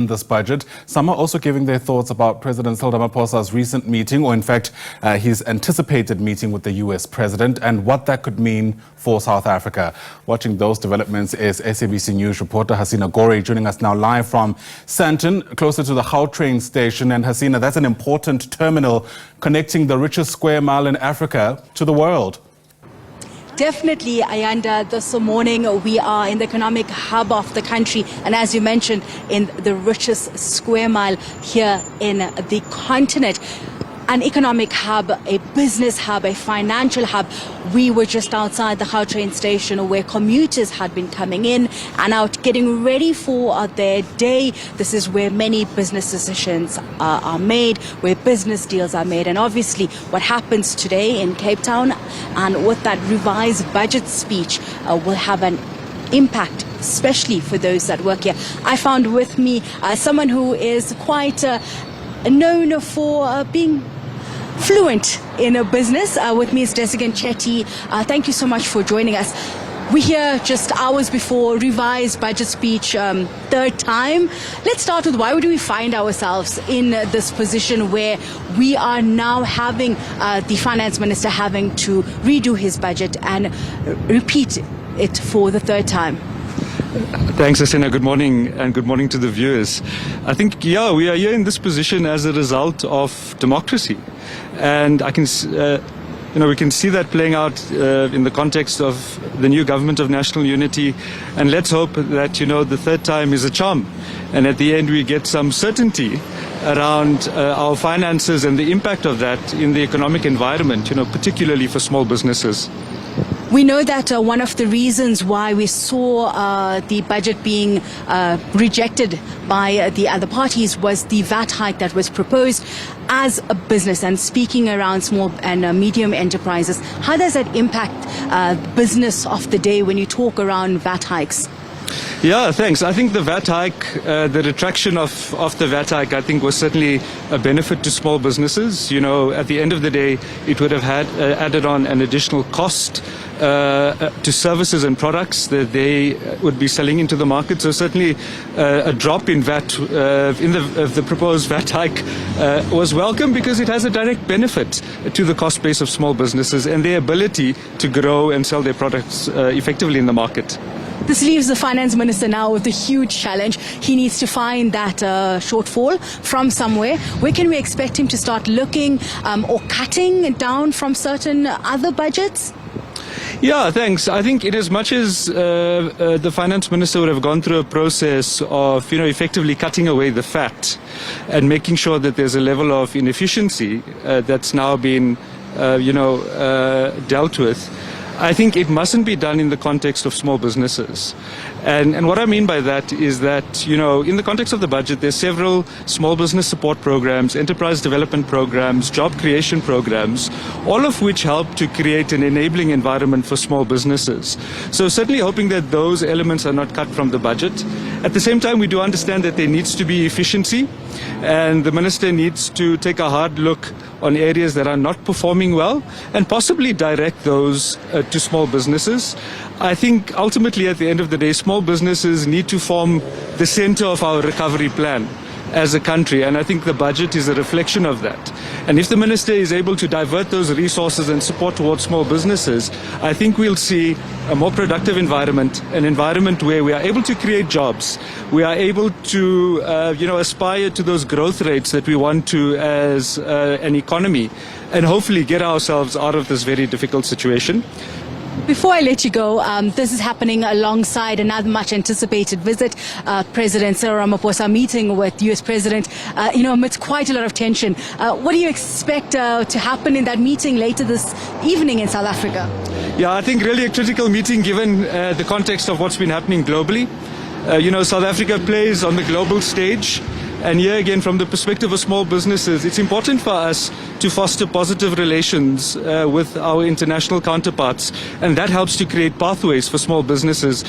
this budget. Some are also giving their thoughts about President Cyril Ramaphosa's recent meeting, or in fact, his anticipated meeting with the US president, and what that could mean for South Africa. Watching those developments is SABC News reporter Hasina Gori, joining us now live from Sandton, closer to the Gautrain station. And Hasina, that's an important terminal connecting the richest square mile in Africa to the world. Definitely, Ayanda. This morning we are in the economic hub of the country, and as you mentioned, in the richest square mile here in the continent. An economic hub, a business hub, a financial hub. We were just outside the Gautrain station where commuters had been coming in and out, getting ready for their day. This is where many business decisions are made, where business deals are made. And obviously what happens today in Cape Town and with that revised budget speech will have an impact, especially for those that work here. I found with me someone who is quite known for being fluent in a business. With me is Desigan Chetty. Thank you so much for joining us. We're here just hours before revised budget speech, third time. Let's start with, why would we find ourselves in this position where we are now having the finance minister having to redo his budget and repeat it for the third time? Thanks, Hasina. Good morning, and good morning to the viewers. I think, we are here in this position as a result of democracy. And I can, we can see that playing out in the context of the new government of national unity. And let's hope that, the third time is a charm. And at the end, we get some certainty around our finances and the impact of that in the economic environment, particularly for small businesses. We know that one of the reasons why we saw the budget being rejected by the other parties was the VAT hike that was proposed. As a business, and speaking around small and medium enterprises, how does that impact business of the day when you talk around VAT hikes? Yeah, thanks. I think the VAT hike, the retraction of the VAT hike, I think was certainly a benefit to small businesses. At the end of the day, it would have added on an additional cost to services and products that they would be selling into the market. So certainly a drop in VAT, in the proposed VAT hike was welcome, because it has a direct benefit to the cost base of small businesses and their ability to grow and sell their products effectively in the market. This leaves the finance minister now with a huge challenge. He needs to find that shortfall from somewhere. Where can we expect him to start looking or cutting down from certain other budgets? Yeah, thanks. I think in as much as the finance minister would have gone through a process of, effectively cutting away the fat and making sure that there's a level of inefficiency that's now been, dealt with, I think it mustn't be done in the context of small businesses. And what I mean by that is that, in the context of the budget, there's several small business support programs, enterprise development programs, job creation programs, all of which help to create an enabling environment for small businesses. So certainly hoping that those elements are not cut from the budget. At the same time, we do understand that there needs to be efficiency, and the minister needs to take a hard look on areas that are not performing well and possibly direct those to small businesses. I think ultimately at the end of the day, small businesses need to form the center of our recovery plan as a country, and I think the budget is a reflection of that. And if the minister is able to divert those resources and support towards small businesses, I think we'll see a more productive environment, an environment where we are able to create jobs, we are able to aspire to those growth rates that we want to as an economy, and hopefully get ourselves out of this very difficult situation. Before I let you go, this is happening alongside another much anticipated visit, President Cyril Ramaphosa meeting with US President, amidst quite a lot of tension. What do you expect to happen in that meeting later this evening in South Africa? Yeah, I think really a critical meeting given the context of what's been happening globally. South Africa plays on the global stage. And here again, from the perspective of small businesses, it's important for us to foster positive relations with our international counterparts. And that helps to create pathways for small businesses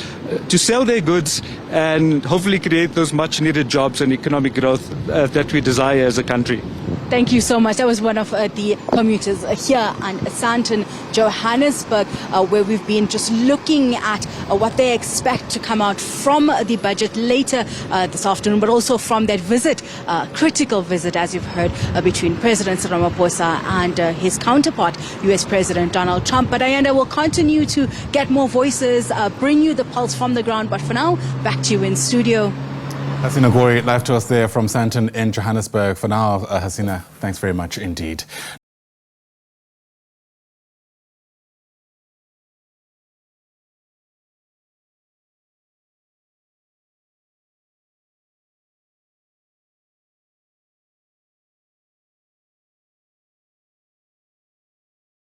to sell their goods and hopefully create those much needed jobs and economic growth that we desire as a country. Thank you so much. That was one of the commuters here in Sandton, Johannesburg, where we've been just looking at what they expect to come out from the budget later this afternoon, but also from that visit, critical visit, as you've heard, between President Cyril Ramaphosa and his counterpart, US President Donald Trump. But Ayanda will continue to get more voices, bring you the pulse from the ground. But for now, back to you in studio. Hasina Gori, live to us there from Sandton in Johannesburg. For now, Hasina, thanks very much indeed.